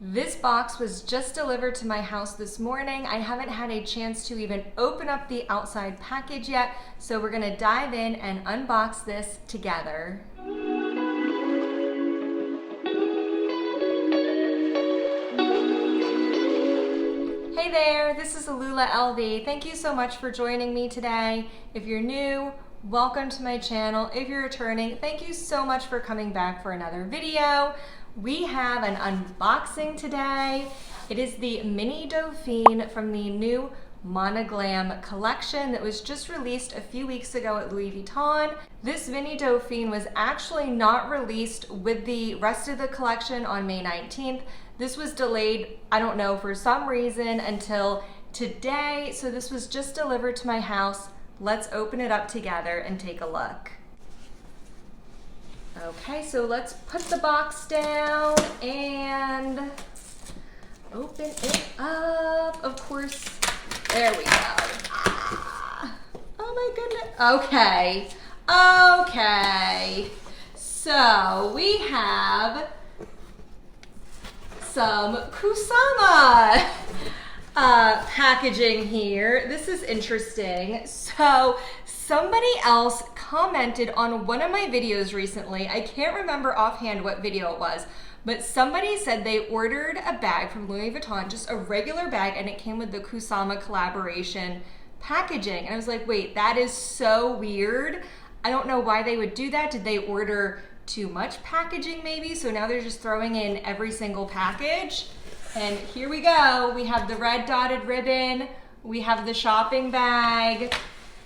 This box was just delivered to my house this morning. I haven't had a chance to even open up the outside package yet, so we're gonna dive in and unbox this together. Hey there, this is Alula LV. Thank you so much for joining me today. If you're new, welcome to my channel. If you're returning, thank you so much for coming back for another video. We have an unboxing today. It is the Mini Dauphine from the new Monoglam collection that was just released a few weeks ago at Louis Vuitton. This Mini Dauphine was actually not released with the rest of the collection on May 19th. This was delayed, I don't know, for some reason until today. So this was just delivered to my house. Let's open it up together and take a look. Okay, so let's put the box down and open it up. Of course, there we go. Ah, oh my goodness. Okay. So we have some Kusama packaging here. This is interesting. So somebody else commented on one of my videos recently. I can't remember offhand what video it was, but somebody said they ordered a bag from Louis Vuitton, just a regular bag, and it came with the Kusama collaboration packaging. And I was like, wait, that is so weird. I don't know why they would do that. Did they order too much packaging maybe? So now they're just throwing in every single package. And here we go. We have the red dotted ribbon. We have the shopping bag.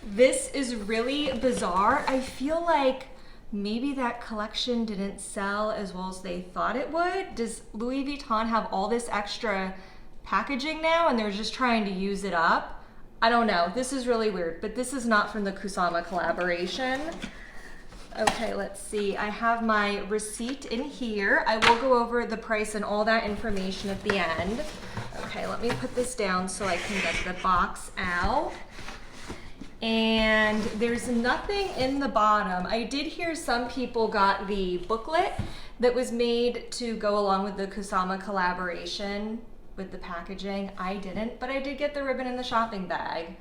This is really bizarre. I feel like maybe that collection didn't sell as well as they thought it would. Does Louis Vuitton have all this extra packaging now and they're just trying to use it up? I don't know. This is really weird, but this is not from the Kusama collaboration. Okay, let's see. I have my receipt in here. I will go over the price and all that information at the end. Okay, let me put this down so I can get the box out. And there's nothing in the bottom. I did hear some people got the booklet that was made to go along with the Kusama collaboration with the packaging. I didn't, but I did get the ribbon and the shopping bag.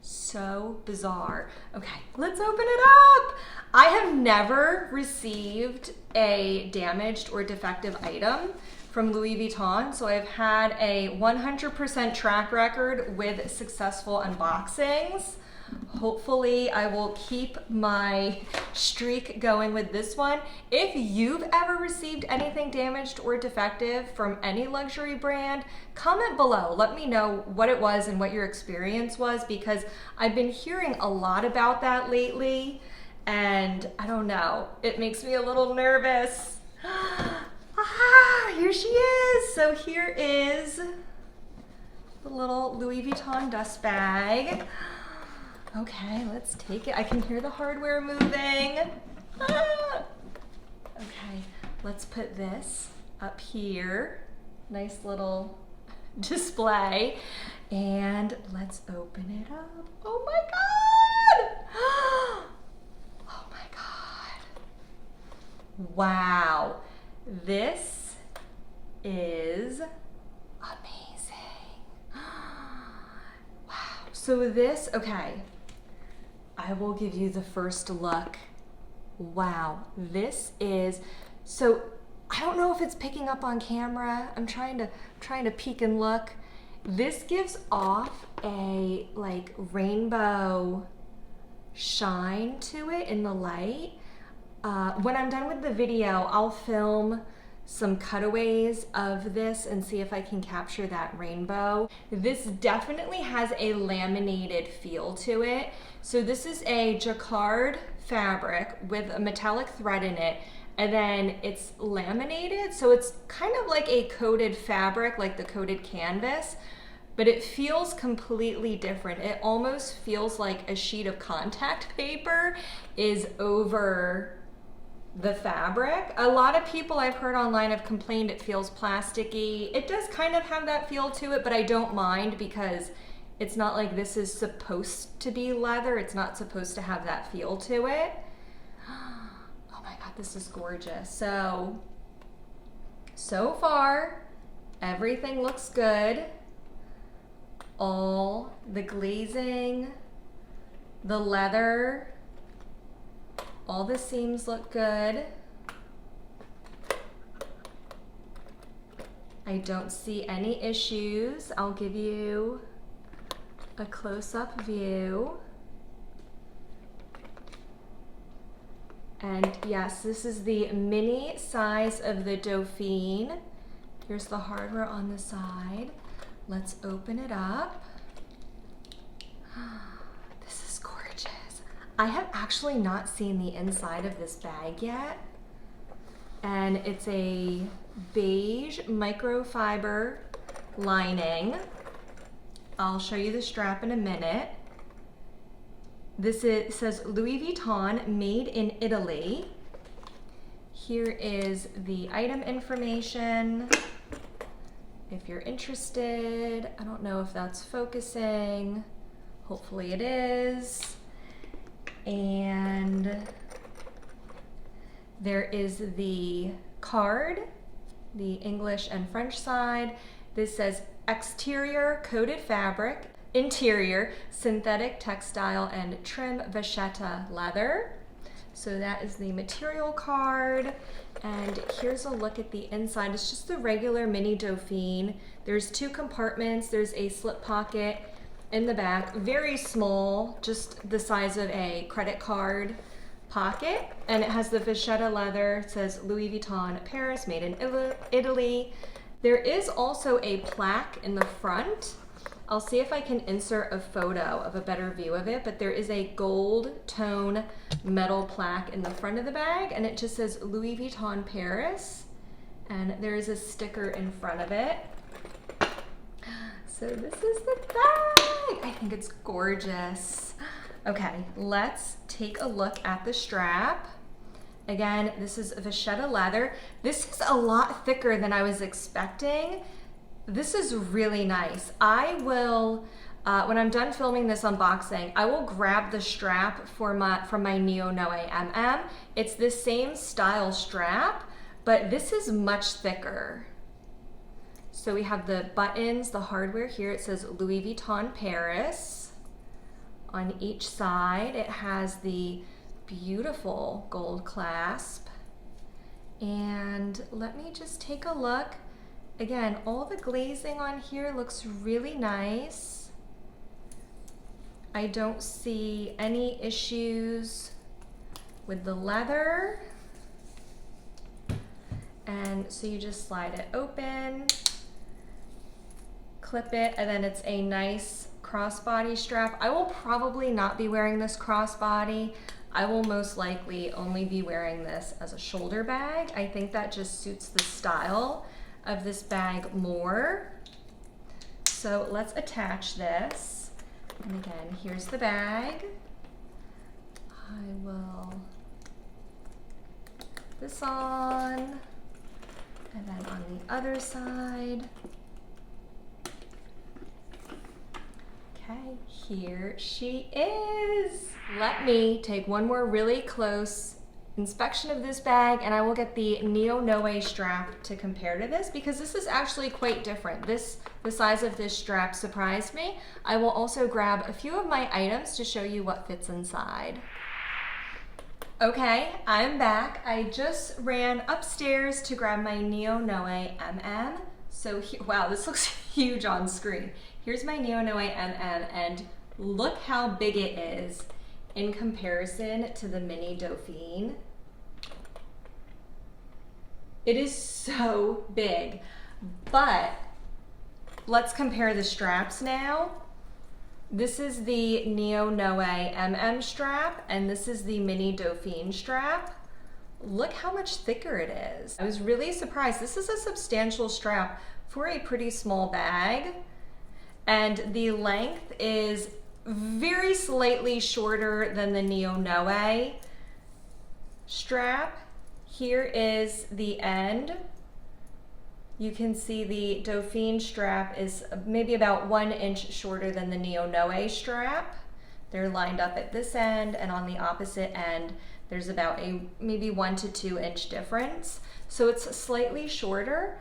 So bizarre. Okay, let's open it up. I have never received a damaged or defective item from Louis Vuitton, so I've had a 100% track record with successful unboxings. Hopefully I will keep my streak going with this one. If you've ever received anything damaged or defective from any luxury brand, comment below. Let me know what it was and what your experience was, because I've been hearing a lot about that lately and I don't know, it makes me a little nervous. Here she is. So here is the little Louis Vuitton dust bag. Okay, let's take it. I can hear the hardware moving. Ah! Okay, let's put this up here. Nice little display. And let's open it up. Oh my God! Oh my God. Wow. This is amazing. Wow. So this, okay. I will give you the first look. Wow, this is, so I don't know if it's picking up on camera. I'm trying to peek and look. This gives off a like rainbow shine to it in the light. When I'm done with the video, I'll film some cutaways of this and see if I can capture that rainbow. This definitely has a laminated feel to it. So this is a jacquard fabric with a metallic thread in it, and then it's laminated. So it's kind of like a coated fabric, like the coated canvas, but it feels completely different. It almost feels like a sheet of contact paper is over the fabric. A lot of people I've heard online have complained it feels plasticky. It does kind of have that feel to it, but I don't mind because it's not like this is supposed to be leather. It's not supposed to have that feel to it. Oh my God, this is gorgeous. So far, Everything looks good. All the glazing, the leather, all the seams look good. I don't see any issues. I'll give you a close-up view. And yes, this is the mini size of the Dauphine. Here's the hardware on the side. Let's open it up. This is gorgeous. I have actually not seen the inside of this bag yet. And it's a beige microfiber lining. I'll show you the strap in a minute. It says Louis Vuitton, made in Italy. Here is the item information. If you're interested, I don't know if that's focusing. Hopefully it is. And there is the card, the English and French side. This says exterior coated fabric, interior synthetic textile and trim vachetta leather. So that is the material card. And here's a look at the inside. It's just the regular Mini Dauphine. There's 2 compartments. There's a slip pocket in the back, very small, just the size of a credit card pocket. And it has the vachetta leather. It says Louis Vuitton, Paris, made in Italy. There is also a plaque in the front. I'll see if I can insert a photo of a better view of it, but there is a gold tone metal plaque in the front of the bag, and it just says Louis Vuitton Paris, and there is a sticker in front of it. So this is the bag. I think it's gorgeous. Okay, let's take a look at the strap. Again, this is vachetta leather. This is a lot thicker than I was expecting. This is really nice. I will, when I'm done filming this unboxing, I will grab the strap from my Neonoe MM. It's the same style strap, but this is much thicker. So we have the buttons, the hardware here. It says Louis Vuitton Paris on each side. It has the beautiful gold clasp. And let me just take a look. Again, all the glazing on here looks really nice. I don't see any issues with the leather. And so you just slide it open, clip it, and then it's a nice crossbody strap. I will probably not be wearing this crossbody. I will most likely only be wearing this as a shoulder bag. I think that just suits the style of this bag more. So let's attach this. And again, here's the bag. I will put this on, and then on the other side. Okay, here she is. Let me take one more really close inspection of this bag, and I will get the Neonoe strap to compare to this, because this is actually quite different. The size of this strap surprised me. I will also grab a few of my items to show you what fits inside. Okay, I'm back. I just ran upstairs to grab my Neonoe MM. So wow, this looks huge on screen. Here's my Neonoe MM, and look how big it is in comparison to the Mini Dauphine. It is so big, but let's compare the straps now. This is the Neonoe MM strap, and this is the Mini Dauphine strap. Look how much thicker it is. I was really surprised. This is a substantial strap for a pretty small bag, and the length is very slightly shorter than the Neonoe strap. Here is the end. You can see the Dauphine strap is maybe about 1 inch shorter than the Neonoe strap. They're lined up at this end, and on the opposite end, there's about a maybe 1 to 2 inch difference. So it's slightly shorter,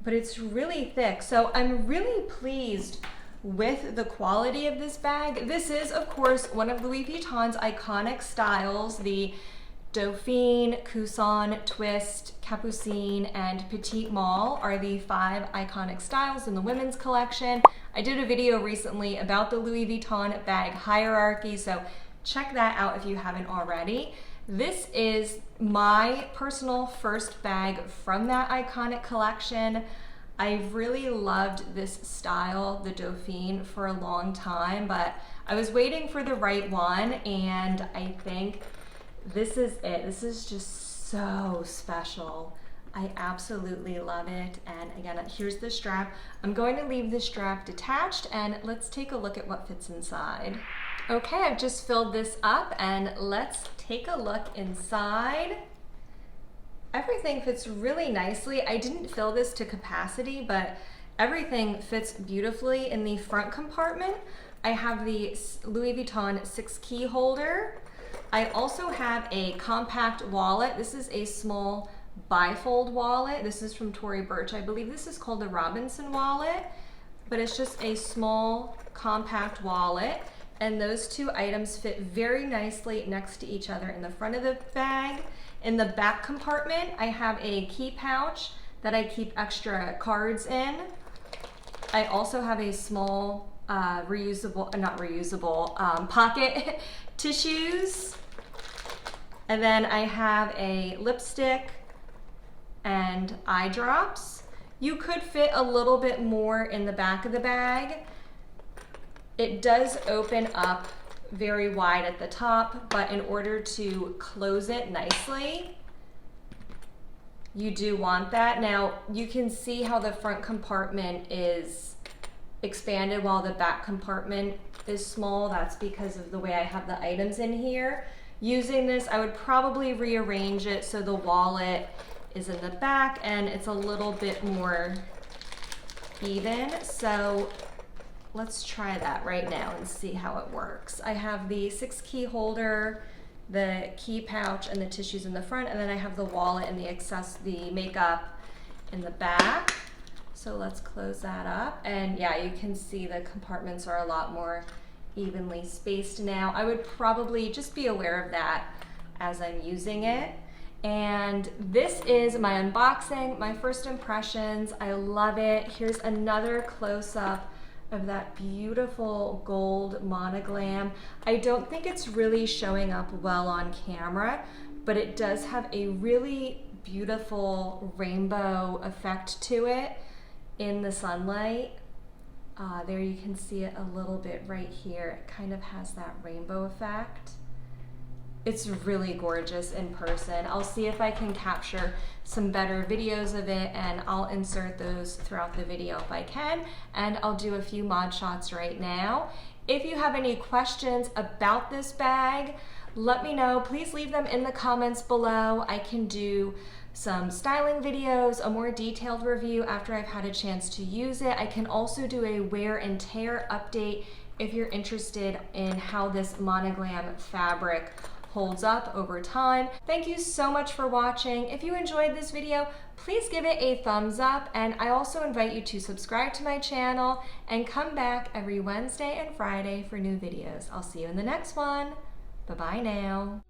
but it's really thick. So I'm really pleased with the quality of this bag. This is, of course, one of Louis Vuitton's iconic styles, the Dauphine, Coussin, Twist, Capucine, and Petite Malle are the 5 iconic styles in the women's collection. I did a video recently about the Louis Vuitton bag hierarchy, so check that out if you haven't already. This is my personal first bag from that iconic collection. I've really loved this style, the Dauphine, for a long time, but I was waiting for the right one, and I think this is it. This is just so special. I absolutely love it. And again, here's the strap. I'm going to leave the strap detached, and let's take a look at what fits inside. Okay, I've just filled this up, and let's take a look inside. Everything fits really nicely. I didn't fill this to capacity, but everything fits beautifully in the front compartment. I have the Louis Vuitton 6-key holder. I also have a compact wallet. This is a small bifold wallet. This is from Tory Burch. I believe this is called the Robinson wallet, but it's just a small compact wallet. And those 2 items fit very nicely next to each other in the front of the bag. In the back compartment, I have a key pouch that I keep extra cards in. I also have a small pocket tissues. And then I have a lipstick and eye drops. You could fit a little bit more in the back of the bag. It does open up very wide at the top, but in order to close it nicely, you do want that. Now, you can see how the front compartment is expanded while the back compartment is small. That's because of the way I have the items in here. Using this, I would probably rearrange it so the wallet is in the back and it's a little bit more even. So let's try that right now and see how it works. I have the 6-key holder, the key pouch, and the tissues in the front, and then I have the wallet and the makeup in the back. So let's close that up. And yeah, you can see the compartments are a lot more evenly spaced now. I would probably just be aware of that as I'm using it. And this is my unboxing, my first impressions. I love it. Here's another close-up of that beautiful gold monogram. I don't think it's really showing up well on camera, but it does have a really beautiful rainbow effect to it in the sunlight. There you can see it a little bit right here. It kind of has that rainbow effect. It's really gorgeous in person. I'll see if I can capture some better videos of it, and I'll insert those throughout the video if I can, and I'll do a few mod shots right now. If you have any questions about this bag, let me know. Please leave them in the comments below. I can do some styling videos, a more detailed review after I've had a chance to use it. I can also do a wear and tear update if you're interested in how this monogram fabric holds up over time. Thank you so much for watching. If you enjoyed this video, please give it a thumbs up, and I also invite you to subscribe to my channel and come back every Wednesday and Friday for new videos. I'll see you in the next one. Bye-bye now.